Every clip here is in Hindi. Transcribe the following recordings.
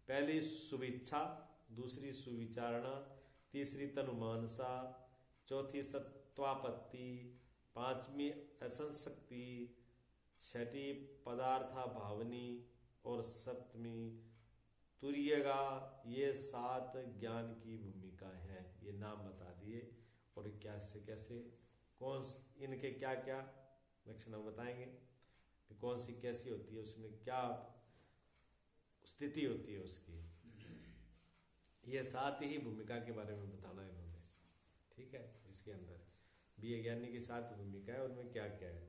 पहली शुभेच्छा, दूसरी सुविचारणा, तीसरी तनुमानसा, चौथी सत्वापत्ति, पांचवी असंशक्ति, छठी पदार्था भावनी और सप्तमी तुर्यगा। ये 7 ज्ञान की भूमिका है। ये नाम बता दिए और कैसे कैसे कौन इनके क्या क्या लक्षण बताएंगे कि कौन सी कैसी होती है, उसमें क्या स्थिति होती है उसकी। ये 7 ही भूमिका के बारे में बताना इन्होंने, ठीक है। इसके अंदर भी ज्ञानी की 7 भूमिका है, उनमें क्या क्या है।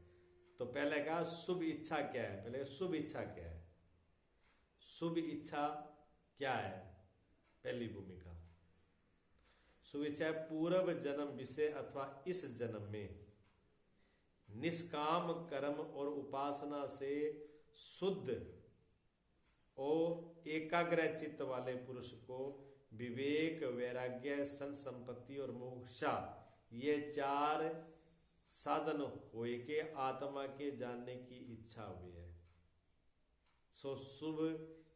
तो पहले कहा शुभ इच्छा क्या है। पहले शुभ इच्छा क्या है। शुभ इच्छा क्या है। पहली भूमिका शुभ इच्छा है पूर्व जन्म विषय अथवा इस जन्म में निष्काम कर्म और उपासना से शुद्ध और एकाग्र चित्त वाले पुरुष को विवेक, वैराग्य, सन संपत्ति और मोक्षा ये 4 साधन होए के आत्मा के जानने की इच्छा हुई है। सो शुभ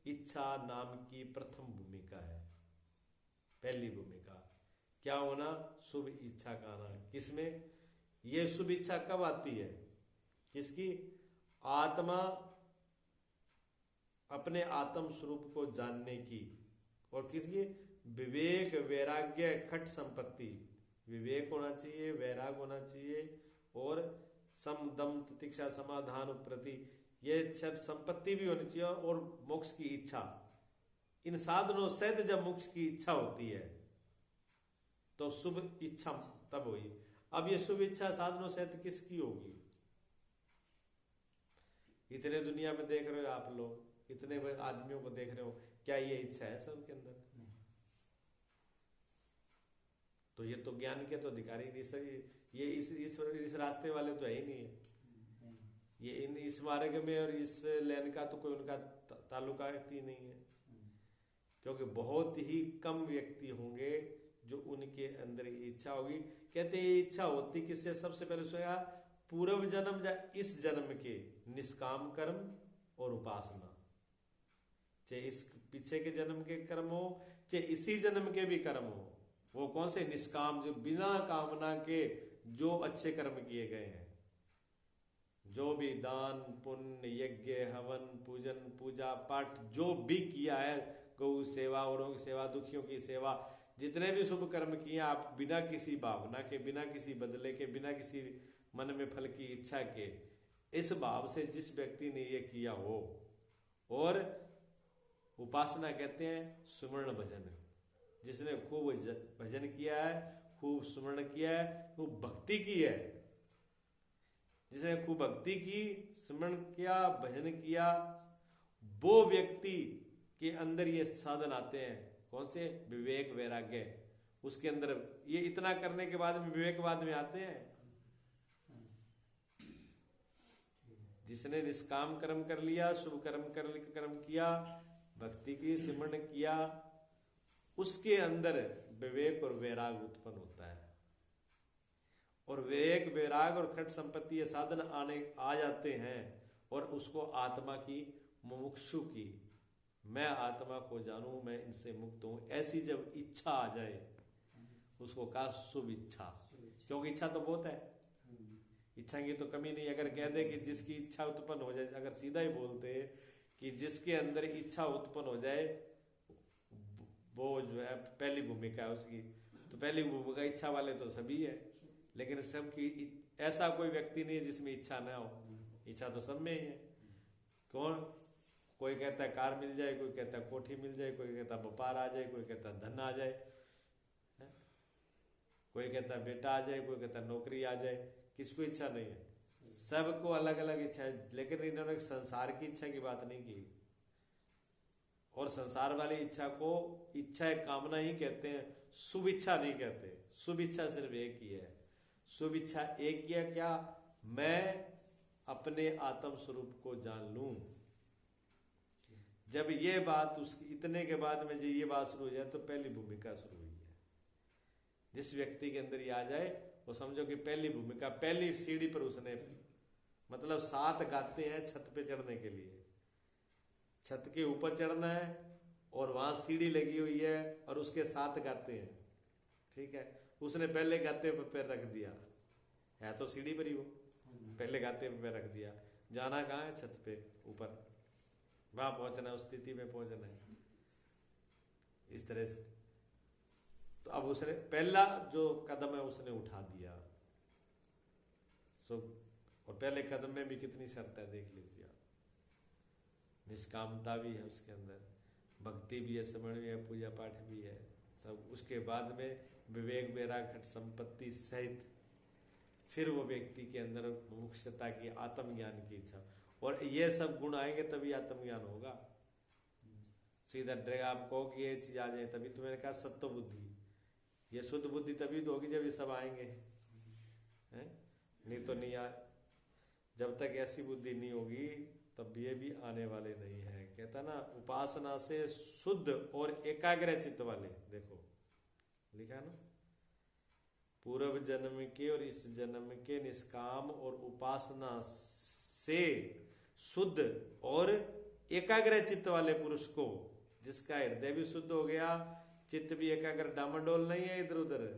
इच्छा नाम की प्रथम भूमिका है। पहली भूमिका क्या होना, शुभ इच्छा का आना। किसमें ये शुभ इच्छा कब आती है, किसकी, आत्मा अपने आत्म स्वरूप को जानने की, और किसकी, विवेक, वैराग्य, खट संपत्ति। विवेक होना चाहिए, वैराग होना चाहिए और सम दम तितिक्षा समाधान प्रति, ये सब संपत्ति भी होनी चाहिए और मोक्ष की इच्छा। इन साधनों सहित जब मोक्ष की इच्छा होती है तो शुभ इच्छा तब हुई। अब ये शुभ इच्छा साधनों सहित किसकी होगी। इतने दुनिया में देख रहे हो आप लोग, इतने आदमियों को देख रहे हो, क्या ये इच्छा है सबके अंदर? तो ये तो ज्ञान के तो अधिकारी नहीं सर, ये इस रास्ते वाले तो है ही नहीं है। ये इस मार्ग में और इस लाइन का तो कोई उनका ताल्लुका ही नहीं है, क्योंकि बहुत ही कम व्यक्ति होंगे जो उनके अंदर इच्छा होगी। कहते हैं इच्छा होती किससे, सबसे पहले सोया पूर्व जन्म या इस जन्म के निष्काम कर्म और उपासना, चाहे इस पीछे के जन्म के कर्म हो चाहे इसी जन्म के भी कर्म हो। वो कौन से निष्काम, जो बिना कामना के जो अच्छे कर्म किए गए हैं, जो भी दान पुण्य यज्ञ हवन पूजन पूजा पाठ जो भी किया है, गौ सेवा, औरों की सेवा, दुखियों की सेवा, जितने भी शुभ कर्म किए आप बिना किसी भावना के, बिना किसी बदले के, बिना किसी मन में फल की इच्छा के, इस भाव से जिस व्यक्ति ने ये किया हो, और उपासना कहते हैं सुमरण भजन, जिसने खूब भजन किया है, खूब सुमरण किया है, खूब भक्ति की है, जिसने खूब भक्ति की, स्मरण किया, भजन किया, वो व्यक्ति के अंदर ये साधन आते हैं। कौन से? विवेक वैराग्य। उसके अंदर ये इतना करने के बाद में विवेक बाद में आते हैं। जिसने निष्काम कर्म कर लिया, शुभ कर्म किया, भक्ति की, सिमरण किया, उसके अंदर विवेक और वैराग उत्पन्न होता है। और विवेक वैराग और खट संपत्ति ये साधन आ जाते हैं, और उसको आत्मा की, मुमुक्षु की, मैं आत्मा को जानूं, मैं इनसे मुक्त हूं, ऐसी जब इच्छा आ जाए उसको कहा शुभ इच्छा। क्योंकि इच्छा तो बहुत है, इच्छा की तो कमी नहीं। अगर कह दे कि जिसकी इच्छा उत्पन्न हो जाए, अगर सीधा ही बोलते कि जिसके अंदर इच्छा उत्पन्न हो जाए वो जो है पहली भूमिका है उसकी, तो पहली भूमिका इच्छा वाले तो सभी है, लेकिन सबकी ऐसा कोई व्यक्ति नहीं है जिसमें इच्छा ना हो। इच्छा तो सब में ही है। कौन? कोई कहता है कार मिल जाए, कोई कहता है कोठी मिल जाए, कोई कहता है व्यापार आ जाए, कोई कहता है धन आ जाए, कोई कहता है बेटा आ जाए, कोई कहता है नौकरी आ जाए। किसको इच्छा नहीं है? सबको अलग अलग इच्छा है, लेकिन इन्होंने संसार की इच्छा की बात नहीं की। और संसार वाली इच्छा को इच्छा एक कामना ही कहते हैं, शुभ इच्छा नहीं कहते। शुभ इच्छा सिर्फ एक ही है। शुभ इच्छा एक ही है, क्या? मैं अपने आत्म स्वरूप को जान लूं। जब ये बात उसकी इतने के बाद में जो ये बात शुरू हो जाए तो पहली भूमिका शुरू हुई है। जिस व्यक्ति के अंदर ये आ जाए वो समझो कि पहली भूमिका, पहली सीढ़ी पर उसने, मतलब 7 गाते हैं छत पे चढ़ने के लिए। छत के ऊपर चढ़ना है और वहां सीढ़ी लगी हुई है और उसके साथ गाते हैं, ठीक है। उसने पहले गाते पे पैर रख दिया, है तो सीढ़ी पर ही वो, पहले गाते पे पैर रख दिया। जाना कहाँ है? छत पे ऊपर, वहां पहुंचना है, उस स्थिति में पहुंचना है, इस तरह से। तो अब उसने पहला जो कदम है उसने उठा दिया। सो और पहले कदम में भी कितनी शर्त है देख लीजिए आप। निष्कामता भी है उसके अंदर, भक्ति भी है, समझ भी है, पूजा पाठ भी है सब। उसके बाद में विवेक वैराग हठ संपत्ति सहित फिर वो व्यक्ति के अंदर मुमुक्षुता की, आत्मज्ञान की इच्छा, और ये सब गुण आएंगे तभी आत्मज्ञान होगा। सीधा डायरेक्ट आप कहो कि ये चीज आ जाए तभी, तो मैंने कहा सत्व बुद्धि, ये शुद्ध बुद्धि तभी तो होगी जब ये सब आएंगे, हैं? नहीं तो नहीं आ, जब तक ऐसी बुद्धि नहीं होगी तब ये भी आने वाले नहीं है। कहता ना उपासना से शुद्ध और एकाग्र चित्त वाले, देखो लिखा है ना, पूर्व जन्म के और इस जन्म के निष्काम और उपासना से शुद्ध और एकाग्र चित्त वाले पुरुष को, जिसका हृदय भी शुद्ध हो गया, चित्त भी एकाग्र, डामाडोल नहीं है इधर उधर,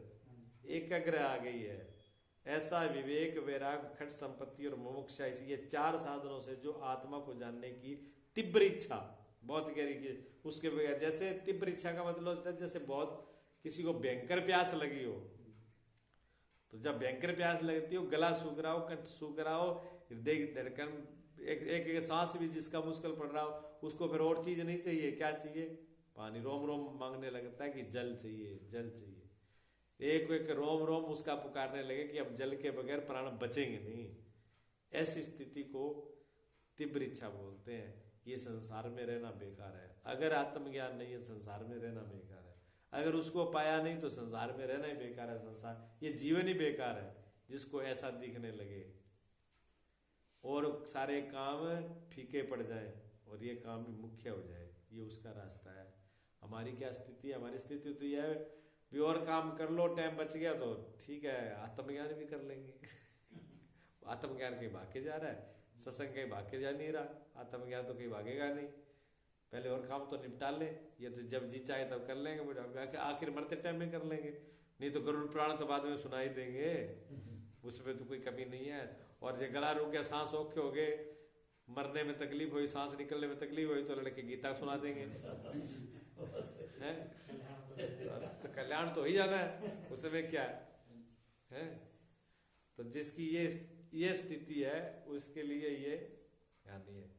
एकाग्र आ गई है, ऐसा विवेक वैराग खट संपत्ति और मुमुक्षा, ये चार साधनों से जो आत्मा को जानने की तीव्र इच्छा, बहुत गहरी की, उसके बगैर, जैसे तीव्र इच्छा का मतलब होता है जैसे बहुत किसी को भयंकर प्यास लगी हो, तो जब भयंकर प्यास लगती हो, गला सूख रहा हो, कंठ सूख रहा हो, हृदय की धड़कन, एक सांस भी जिसका मुश्किल पड़ रहा हो, उसको फिर और चीज नहीं चाहिए, क्या चाहिए? पानी। रोम रोम मांगने लगता है कि जल चाहिए, जल चाहिए। एक एक रोम रोम उसका पुकारने लगे कि अब जल के बगैर प्राण बचेंगे नहीं। ऐसी स्थिति को तीव्र इच्छा बोलते हैं। ये संसार में रहना बेकार है। अगर आत्मज्ञान नहीं है, संसार में रहना बेकार है। अगर उसको पाया नहीं तो संसार में रहना ही बेकार है। संसार, ये जीवन ही बेकार है जिसको ऐसा दिखने लगे और सारे काम फीके पड़ जाए और ये काम भी मुख्य हो जाए, ये उसका रास्ता है। हमारी क्या स्थिति है? हमारी स्थिति तो यह है भी और काम कर लो, टाइम बच गया तो ठीक है, आत्मज्ञान भी कर लेंगे। आत्मज्ञान कहीं भागे जा रहा है, सत्संग कहीं भागे जा नहीं रहा, आत्मज्ञान तो कहीं भागेगा नहीं। पहले और काम तो निपटा ले, ये तो जब जी चाहे तब कर लेंगे, आखिर मरते टाइम में कर लेंगे, नहीं तो गरुड़ पुराण तो बाद में सुनाई देंगे, उसमें तो कोई कमी नहीं है। और जो गला रुक गया, सांस औखे हो गए, मरने में तकलीफ हुई, सांस निकलने में तकलीफ हुई, तो लड़के गीता सुना देंगे, हैं? तो कल्याण तो ही जाना है, उसमें क्या है? तो जिसकी ये स्थिति है उसके लिए ये ज्ञानी है।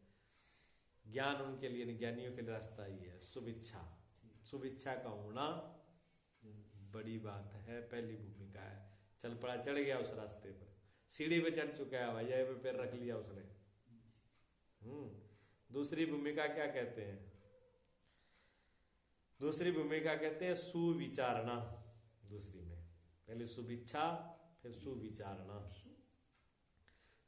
ज्ञान उनके लिए नहीं, ज्ञानियों के लिए रास्ता ही है शुभेच्छा। शुभेच्छा का होना बड़ी बात है, पहली भूमिका है। चल पड़ा, चढ़ गया उस रास्ते पर, सीढ़ी पे चढ़ चुका है, भैया पे पैर रख लिया उसने। दूसरी भूमिका क्या कहते हैं? दूसरी भूमिका कहते हैं सुविचारणा। दूसरी में पहले शुभेच्छा, फिर सुविचारणा।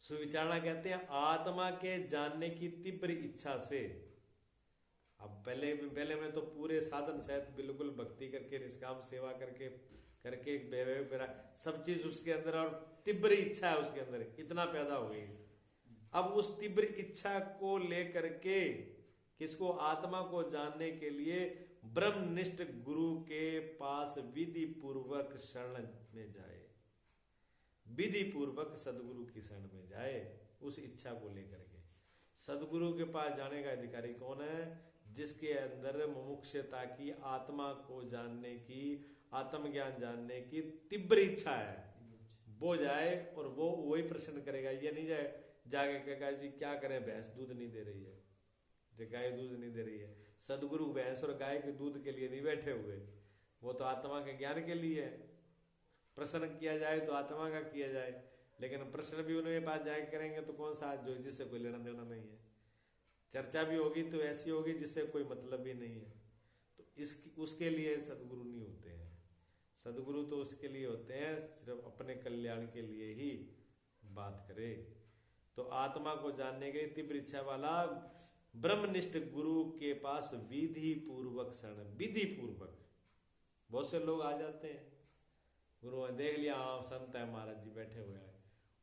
सुविचारणा कहते हैं आत्मा के जानने की तीव्र इच्छा से। अब पहले में तो पूरे साधन सहित बिल्कुल भक्ति करके, निष्काम सेवा करके सब चीज उसके अंदर, और तीव्र इच्छा है उसके अंदर, इतना पैदा हो गई। अब उस तीव्र इच्छा को लेकर के किसको? आत्मा को जानने के लिए ब्रह्मनिष्ठ गुरु के पास विधि पूर्वक शरण में जाए, विधि पूर्वक सदगुरु की शरण में जाए, उस इच्छा को लेकर के। सदगुरु के पास जाने का अधिकारी कौन है? जिसके अंदर मुमुक्षुता की, आत्मा को जानने की, आत्मज्ञान जानने की तीव्र इच्छा है, वो जाए और वो वही प्रश्न करेगा। ये नहीं जाए जाके कहेगा जी क्या करें, भैंस दूध नहीं दे रही है, जो गाय दूध नहीं दे रही है। सदगुरु भैंस और गाय के दूध के लिए नहीं बैठे हुए, वो तो आत्मा के ज्ञान के लिए है। प्रश्न किया जाए तो आत्मा का किया जाए, लेकिन प्रश्न भी उनके पास जाए करेंगे तो कौन सा, जो जिससे कोई लेना देना नहीं है। चर्चा भी होगी तो ऐसी होगी जिससे कोई मतलब भी नहीं है, तो उसके लिए सदगुरु नहीं होते हैं। सदगुरु तो उसके लिए होते हैं सिर्फ अपने कल्याण के लिए ही बात करे। तो आत्मा को जानने के लिए तीव्र इच्छा वाला ब्रह्मनिष्ठ गुरु के पास विधि पूर्वक शरण, विधि पूर्वक। बहुत से लोग आ जाते हैं, गुरु ने देख लिया हाँ संत है महाराज जी बैठे हुए हैं,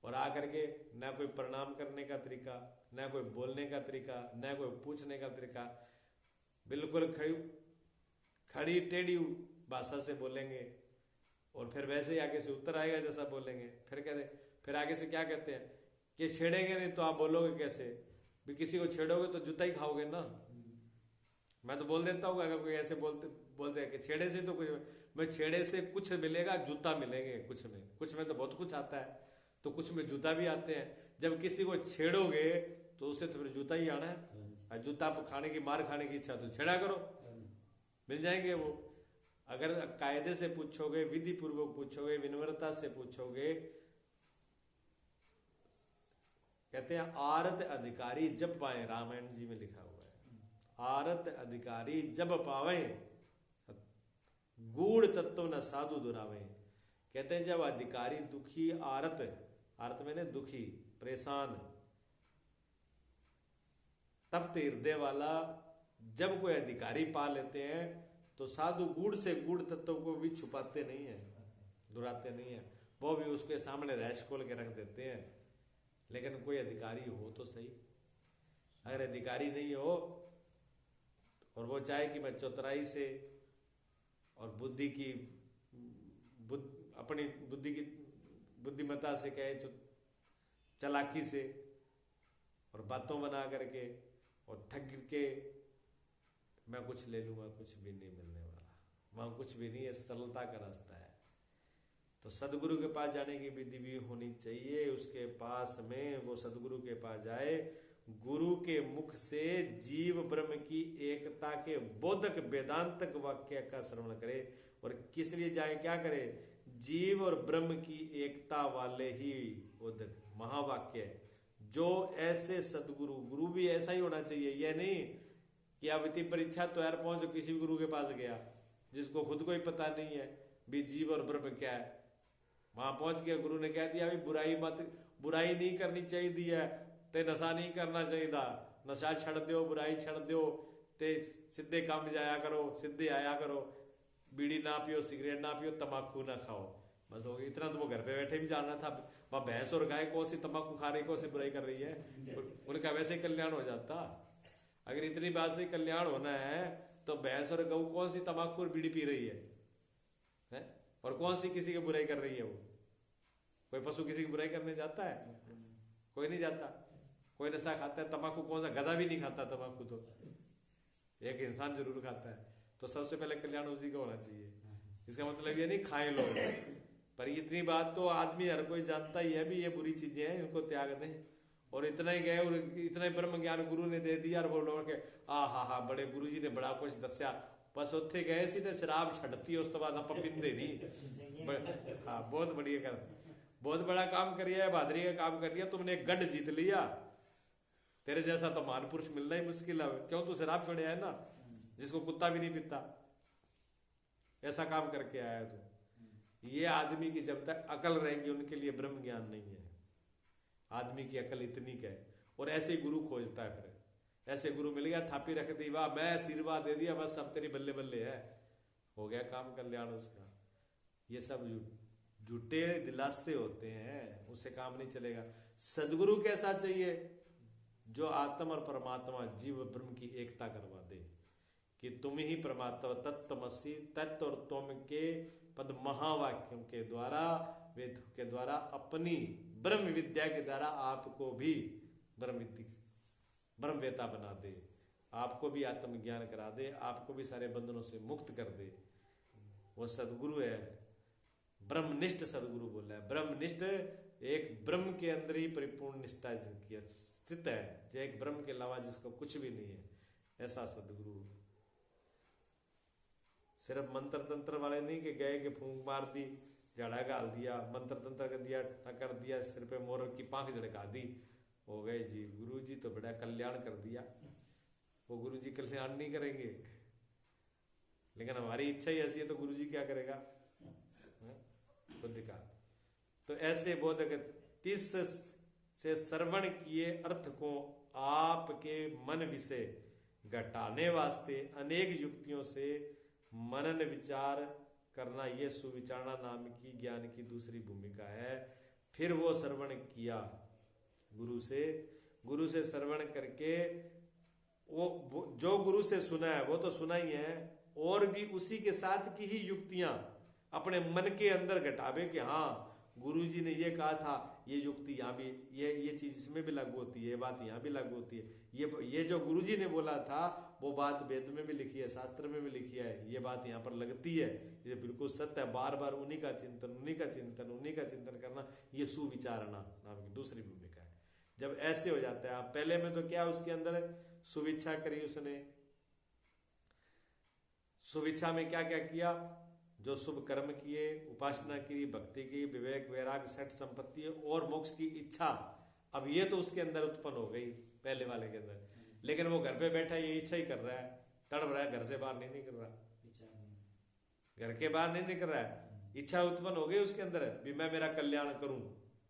और आकर के ना कोई प्रणाम करने का तरीका, ना कोई बोलने का तरीका, ना कोई पूछने का तरीका, बिल्कुल खड़ी खड़ी टेढ़ी भाषा से बोलेंगे, और फिर वैसे ही आगे से उत्तर आएगा जैसा बोलेंगे। फिर कहते, फिर आगे से क्या कहते हैं कि छेड़ेंगे नहीं तो आप बोलोगे कैसे, भी किसी को छेड़ोगे तो जूता ही खाओगे ना। मैं तो बोल देता हूँ, अगर कोई ऐसे बोलते हैं कि छेड़े से तो कुछ, मैं छेड़े से कुछ मिलेगा, जूता मिलेंगे। कुछ में तो बहुत कुछ आता है, तो कुछ में जूता भी आते हैं। जब किसी को छेड़ोगे तो उससे तो फिर जूता ही आना है। और जूता खाने की, मार खाने की इच्छा तो छेड़ा करो, मिल जाएंगे वो। अगर कायदे से पूछोगे, विधि पूर्वक पूछोगे, विनम्रता से पूछोगे, कहते हैं आरत अधिकारी जब पाए, रामायण जी में लिखा हुआ है, आरत अधिकारी जब पावे गूढ़ तत्व न साधु दुरावे। कहते हैं जब अधिकारी दुखी, आरत मैंने दुखी, परेशान, तप्त हृदय वाला जब कोई अधिकारी पा लेते हैं तो साधु गूढ़ से गूढ़ तत्व को भी छुपाते नहीं है, दुराते नहीं है, वो भी उसके सामने रहस्य खोल के रख देते हैं। लेकिन कोई अधिकारी हो तो सही। अगर अधिकारी नहीं हो और वो चाहे कि मैं चतुराई से और बुद्धि की अपनी बुद्धि की बुद्धिमत्ता से कहे, चालाकी से और बातों बना करके और ठग के मैं कुछ ले लूंगा, कुछ भी नहीं मिलने वाला, वहां कुछ भी नहीं है, सरलता का रास्ता है। तो सदगुरु के पास जाने की विधि भी होनी चाहिए। उसके पास में वो सदगुरु के पास जाए, गुरु के मुख से जीव ब्रह्म की एकता के बोधक वेदांतक वाक्य का श्रवण करे। और किस लिए जाए, क्या करे, जीव और ब्रह्म की एकता वाले ही बोधक महावाक्य, जो ऐसे सदगुरु, गुरु भी ऐसा ही होना चाहिए। यह नहीं कि अब इतनी परीक्षा तो यार पहुंचो, किसी भी गुरु के पास गया जिसको खुद को ही पता नहीं है भी जीव और ब्रह्म क्या है, वहां पहुंच गया, गुरु ने कह दिया भी बुराई नहीं करनी चाहिए है, ते नशा नहीं करना चाहिए, नशा छड़ दो, बुराई छड़ दो, ते सीधे काम जाया करो, सीधे आया करो, बीड़ी ना पियो, सिगरेट ना पियो, तम्बाकू ना खाओ, बस हो गया। इतना तो वो घर पे बैठे भी जानना था, वह भैंस और गाय कौन सी तम्बाकू खा रही, कौन सी बुराई कर रही है, उनका वैसे ही कल्याण हो जाता। अगर इतनी बात से कल्याण होना है तो भैंस और गऊ कौन सी तम्बाकू और बीड़ी पी रही है? और कौन सी किसी की बुराई कर रही है? वो कोई पशु किसी की बुराई करने जाता है? कोई नहीं जाता। कोई नशा खाता है, तम्बाकू कौन सा गधा भी नहीं खाता तम्बाकू, तो एक इंसान जरूर खाता है। तो सबसे पहले कल्याण उसी का होना चाहिए। इसका मतलब ये नहीं खाए लोग, पर इतनी बात तो आदमी हर कोई जानता ही है भी ये बुरी चीजें हैं, इनको त्याग दें। और इतना ही गए और इतना ही ब्रह्म ज्ञान गुरु ने दे दिया और बोलो के हा बड़े गुरु जी ने बड़ा कुछ दस्या, बस उत्थे गए सी ते शराब छड़ती, उस तो बाद आप पिंदे नहीं। हाँ, बहुत बढ़िया कर, बहुत बड़ा काम करिया है, बहादुरी का काम कर लिया तुमने, एक गढ़ जीत लिया। तेरे जैसा तो महान पुरुष मिलना ही मुश्किल है। क्यों? तू शराब छोड़े है ना, जिसको कुत्ता भी नहीं पीता, ऐसा काम करके आया है तू। ये आदमी की जब तक अकल रहेगी उनके लिए ब्रह्म ज्ञान नहीं है। आदमी की अकल इतनी क्या है। और ऐसे ही गुरु खोजता है, फिर ऐसे गुरु मिल गया, थापी रख दी, वाह मैं आशीर्वाद दे दिया, बस सब तेरी बल्ले बल्ले है, हो गया काम, कल्याण उसका। ये सब झूठे दिलासे होते हैं, उससे काम नहीं चलेगा। सदगुरु कैसा चाहिए? जो आत्मा और परमात्मा, जीव ब्रह्म की एकता करवा दे कि तुम ही परमात्मा, तत्तमसी, तत्व और तुम के पद महावाक्यों के द्वारा, वेद के द्वारा, अपनी ब्रह्म विद्या के द्वारा आपको भी ब्रह्मवेता बना दे, आपको भी आत्मज्ञान करा दे, आपको भी सारे बंधनों से मुक्त कर दे। वो सदगुरु है, ब्रह्मनिष्ठ सदगुरु बोला है। ब्रह्मनिष्ठ एक ब्रह्म के अंदर ही परिपूर्ण निष्ठा स्थित है, जो एक ब्रह्म के अलावा जिसको कुछ भी नहीं है, ऐसा सदगुरु। सिर्फ मंत्र तंत्र वाले नहीं कि गए कि फूंक मार दी, झाड़ा गाल दिया, मंत्र तंत्र कर दिया, कर दिया, सिर पे मोर की पांख झड़का दी, हो गए जी। गुरु जी तो बड़ा कल्याण कर दिया। वो गुरु जी कल्याण नहीं करेंगे, लेकिन हमारी इच्छा ही ऐसी है तो गुरु जी क्या करेगा? बुद्धि का। तो ऐसे बोधक तीस से श्रवण किए अर्थ को आपके मन विषय घटाने वास्ते अनेक युक्तियों से मनन विचार करना, यह सुविचारणा नाम की ज्ञान की दूसरी भूमिका है। फिर वो श्रवण किया गुरु से श्रवण करके वो जो गुरु से सुना है वो तो सुना ही है, और भी उसी के साथ की ही युक्तियां अपने मन के अंदर घटावे कि हाँ गुरु जी ने ये कहा था, ये युक्ति यहाँ भी, ये चीज इसमें भी लागू होती है, ये बात यहाँ भी लागू होती है, ये जो गुरु जी ने बोला था वो बात वेद में भी लिखी है, शास्त्र में भी लिखी है, ये बात यहाँ पर लगती है, ये बिल्कुल सत्य है। बार बार उन्हीं का चिंतन, उन्हीं का चिंतन, उन्हीं का चिंतन करना, ये सुविचारणा नाम की दूसरी भूमिका है। जब ऐसे हो जाता है, आप पहले में तो क्या उसके अंदर सुविच्छा करी उसने, सुविच्छा में क्या क्या किया, जो शुभ कर्म किए, उपासना की, भक्ति की, विवेक वैराग सठ संपत्ति और मोक्ष की इच्छा, अब ये तो उसके अंदर उत्पन्न हो गई पहले वाले के अंदर, लेकिन वो घर पे बैठा ये इच्छा ही कर रहा है, तड़प रहा है, घर से बाहर नहीं निकल रहा, घर के बाहर नहीं निकल रहा है, इच्छा उत्पन्न हो गई उसके अंदर भी मैं मेरा कल्याण करूं,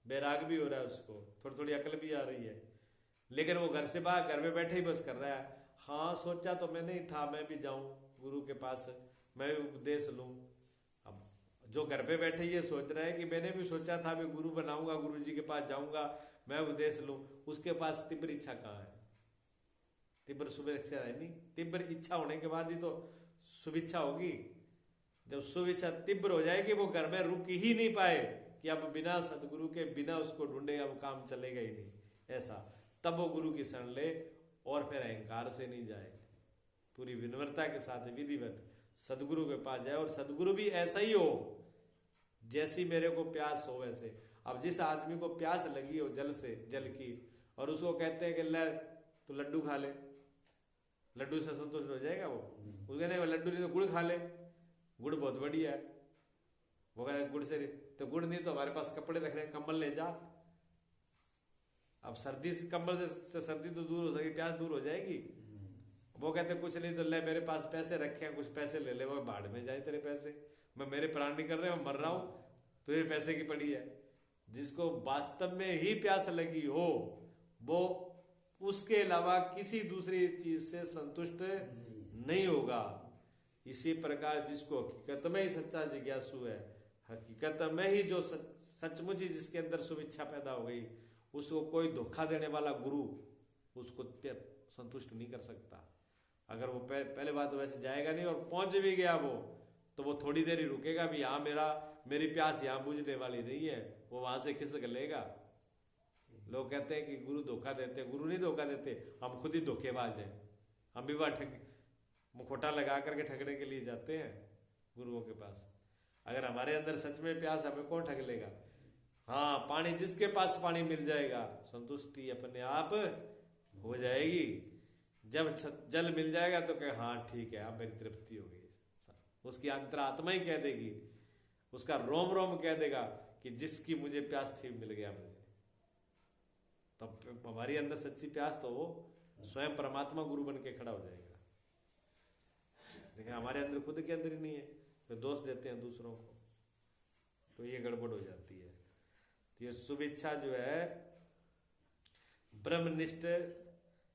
वैराग भी हो रहा है उसको, थोड़ी थोड़ी अकल भी आ रही है, लेकिन वो घर से बाहर, घर में बैठे ही बस कर रहा है। हाँ सोचा तो मैंने ही था मैं भी जाऊं गुरु के पास, मैं भी उपदेश लूं। अब जो घर पे बैठे ये सोच रहा है कि मैंने भी सोचा था मैं गुरु बनाऊंगा, गुरु जी के पास जाऊंगा, मैं उपदेश लूं, उसके पास तीव्र इच्छा कहाँ है, तीव्र शुभेच्छा है नहीं, तीव्र इच्छा होने के बाद ही तो शुभेच्छा होगी। जब शुभेच्छा तीव्र हो जाएगी वो घर में रुक ही नहीं पाए कि अब बिना सदगुरु के, बिना उसको ढूंढे अब काम चलेगा ही नहीं, ऐसा तब वो गुरु की शरण ले, और फिर अहंकार से नहीं जाए, पूरी विनम्रता के साथ विधिवत सदगुरु के पास जाए, और सदगुरु भी ऐसा ही हो जैसी मेरे को प्यास हो वैसे। अब जिस आदमी को प्यास लगी हो जल से, जल की, और उसको कहते हैं कि ले तो लड्डू खा ले, लड्डू से संतुष्ट हो जाएगा वो, उसको नहीं लड्डू नहीं तो गुड़ खा ले, गुड़ बहुत बढ़िया है, वो कहते गुड़ से, तो गुड़ नहीं तो हमारे पास कपड़े रखने, कंबल ले जा, अब सर्दी से कंबल से सर्दी तो दूर हो सकेगी, प्यास दूर हो जाएगी। वो कहते कुछ नहीं तो ले मेरे पास पैसे रखे हैं, कुछ पैसे ले ले, वो बाढ़ में जाए तेरे पैसे, मैं मेरे प्राण नहीं कर रहे, मैं मर रहा हूं, तुझे पैसे की पड़ी है। जिसको वास्तव में ही प्यास लगी हो वो उसके अलावा किसी दूसरी चीज से संतुष्ट नहीं होगा। इसी प्रकार जिसको हकीकत में ही सच्चा जिज्ञासु है, हकीकत में ही जो सचमुच ही जिसके अंदर शुभेच्छा पैदा हो गई, उसको कोई धोखा देने वाला गुरु उसको संतुष्ट नहीं कर सकता। अगर वो पहले बात तो वैसे जाएगा नहीं, और पहुंच भी गया वो तो वो थोड़ी देर ही रुकेगा भी, हाँ मेरी प्यास यहाँ बुझने वाली नहीं है, वो वहां से खिसक लेगा। लोग कहते हैं कि गुरु धोखा देते हैं, गुरु नहीं धोखा देते, हम खुद ही धोखेबाज हैं, हम भी वहां मुखोटा लगा करके ठगने के लिए जाते हैं गुरुओं के पास। अगर हमारे अंदर सच में प्यास, हमें कौन ठग लेगा। हाँ पानी, जिसके पास पानी मिल जाएगा संतुष्टि अपने आप हो जाएगी। जब जल मिल जाएगा तो कहे हाँ ठीक है अब मेरी तृप्ति हो गई, उसकी अंतरात्मा ही कह देगी, उसका रोम रोम कह देगा कि जिसकी मुझे प्यास थी मिल गया मुझे। तो हमारी अंदर सच्ची प्यास तो वो स्वयं परमात्मा गुरु बन के खड़ा हो जाएगा। लेकिन हमारे अंदर खुद के अंदर ही नहीं है, तो दोष देते हैं दूसरों को, तो ये गड़बड़ हो जाती है। तो ये शुभेच्छा जो है ब्रह्मनिष्ठ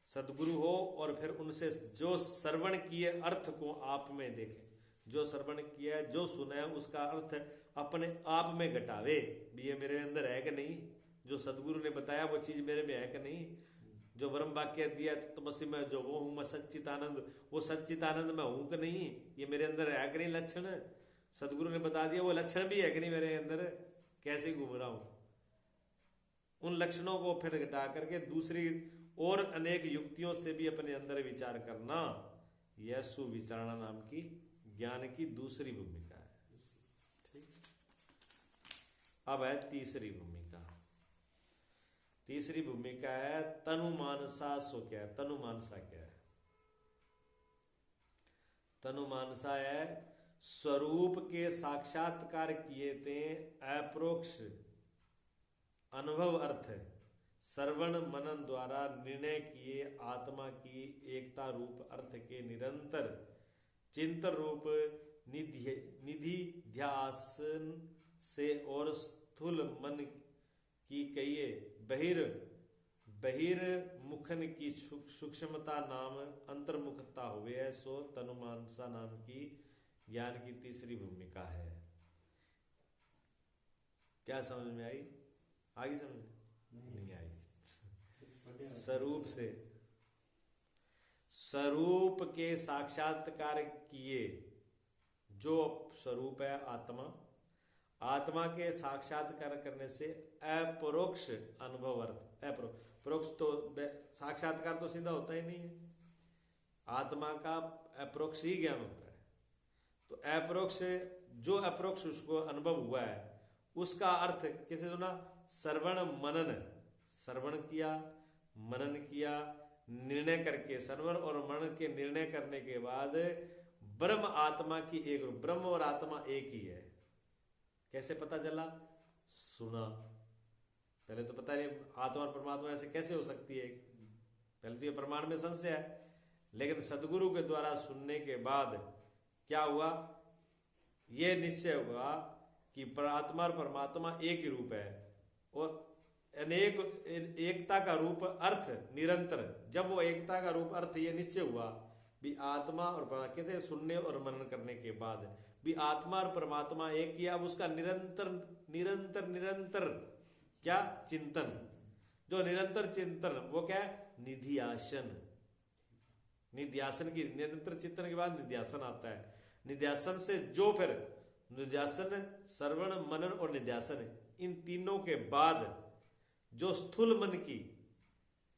सदगुरु हो, और फिर उनसे जो श्रवण किए अर्थ को आप में देखे, जो श्रवण किया है, जो सुना है उसका अर्थ अपने आप में घटावे भी, ये मेरे अंदर है कि नहीं, जो सदगुरु ने बताया वो चीज मेरे में है कि नहीं, जो ब्रह्म वाक्य दिया तपस्वी में जो वो हूं मैं सच्चिदानंद, वो सच्चिदानंद में हूं कि नहीं, ये मेरे अंदर है कि नहीं लक्षण, सदगुरु ने बता दिया वो लक्षण भी है कि नहीं मेरे अंदर, कैसे घूम रहा हूं। उन लक्षणों को फिर घटा करके दूसरी और अनेक युक्तियों से भी अपने अंदर विचार करना, यह सुविचारणा नाम की ज्ञान की दूसरी भूमिका है। ठीक, अब है तीसरी भूमिका। तीसरी भूमिका है तनुमानसा। सो क्या है तनुमानसा? क्या है तनुमानसा? है स्वरूप के साक्षात्कार किए थे अप्रोक्ष अनुभव अर्थ श्रवण मनन द्वारा निर्णय किए आत्मा की एकता रूप अर्थ के निरंतर चिंतन रूप निधि ध्यासन से और स्थूल मन की कहिए बहिर्मुखन की सूक्ष्मता नाम अंतर्मुखता हुए है, सो तनुमानसा नाम की ज्ञान की तीसरी भूमिका है। क्या समझ में आई? आगे समझ नहीं आई? स्वरूप से स्वरूप के साक्षात्कार किए, जो स्वरूप है आत्मा, आत्मा के साक्षात्कार करने से अपरोक्ष अनुभव अर्थ, परोक्ष तो साक्षात्कार तो सीधा होता ही नहीं है, आत्मा का अपरोक्ष ही ज्ञान होता है। तो अपरोक्ष, जो अपरोक्ष उसको अनुभव हुआ है उसका अर्थ कैसे सुना? श्रवण मनन, श्रवण किया, मनन किया, निर्णय करके, श्रवण और मनन के निर्णय करने के बाद ब्रह्म आत्मा की एक रूप, ब्रह्म और आत्मा एक ही है। कैसे पता चला? सुना। पहले तो पता नहीं आत्मा और परमात्मा ऐसे कैसे हो सकती है, पहले तो ये प्रमाण में संशय है, लेकिन सदगुरु के द्वारा सुनने के बाद क्या हुआ? ये निश्चय हुआ कि आत्मा और परमात्मा एक ही रूप है और अनेक एकता का रूप अर्थ निरंतर। जब वो एकता का रूप अर्थ ये निश्चय हुआ भी आत्मा और परमात्मा, कहते सुनने और मनन करने के बाद भी आत्मा और परमात्मा एक किया, अब उसका निरंतर निरंतर निरंतर क्या चिंतन, जो निरंतर चिंतन वो क्या है? निधियासन। निध्यासन की निरंतर चिंतन के बाद निध्यासन आता है। निध्यासन से जो फिर निध्यासन, श्रवण, मनन और निध्यासन, इन तीनों के बाद जो स्थूल मन की,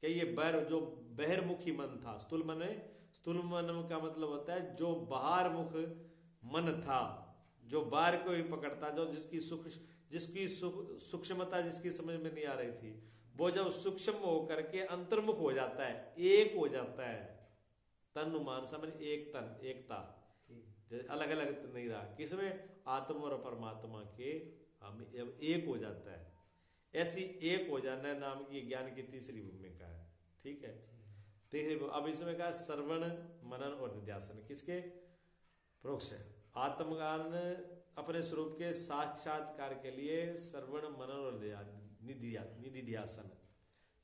क्या ये जो बहिर्मुखी मन था, स्थूल मन है, स्थूल मन का मतलब होता है जो बाहर मुख मन था, जो बाहर को ही पकड़ता, जो जिसकी सूक्ष्मता जिसकी समझ में नहीं आ रही थी, वो जब सूक्ष्म होकर के अंतर्मुख हो जाता है, एक हो जाता है, तन मान समझ एक तन, एकता, अलग अलग नहीं रहा, किसमें? आत्मा और परमात्मा के हम एक हो जाता है। ऐसी एक हो जाना नाम की ज्ञान की तीसरी भूमिका है। ठीक है, तीसरी। अब इसमें कहा श्रवण, मनन और निध्यासन किसके? प्रोक्ष है। आत्मज्ञान अपने स्वरूप के साक्षात्कार के लिए श्रवण, मनन और निधिध्यासन।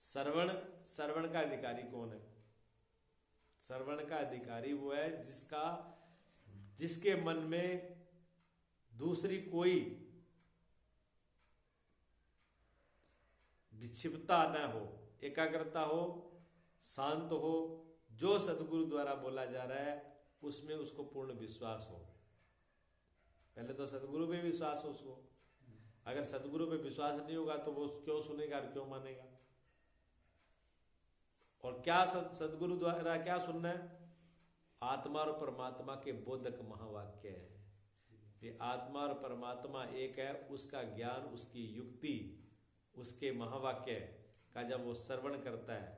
श्रवण का अधिकारी कौन है? श्रवण का अधिकारी वो है जिसके मन में दूसरी कोई विक्षिप्तता न हो, एकाग्रता हो, शांत हो, जो सदगुरु द्वारा बोला जा रहा है उसमें उसको पूर्ण विश्वास हो। पहले तो सदगुरु पे विश्वास हो उसको, अगर सदगुरु पे विश्वास नहीं होगा तो वो क्यों सुनेगा और क्यों मानेगा? और क्या सदगुरु द्वारा क्या सुनना है? आत्मा और परमात्मा के बोधक महावाक्य है। ये आत्मा और परमात्मा एक है, उसका ज्ञान, उसकी युक्ति, उसके महावाक्य का जब वो श्रवण करता है,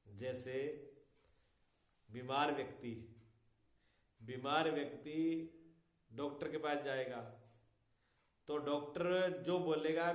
जैसे बीमार व्यक्ति डॉक्टर के पास जाएगा तो डॉक्टर जो बोलेगा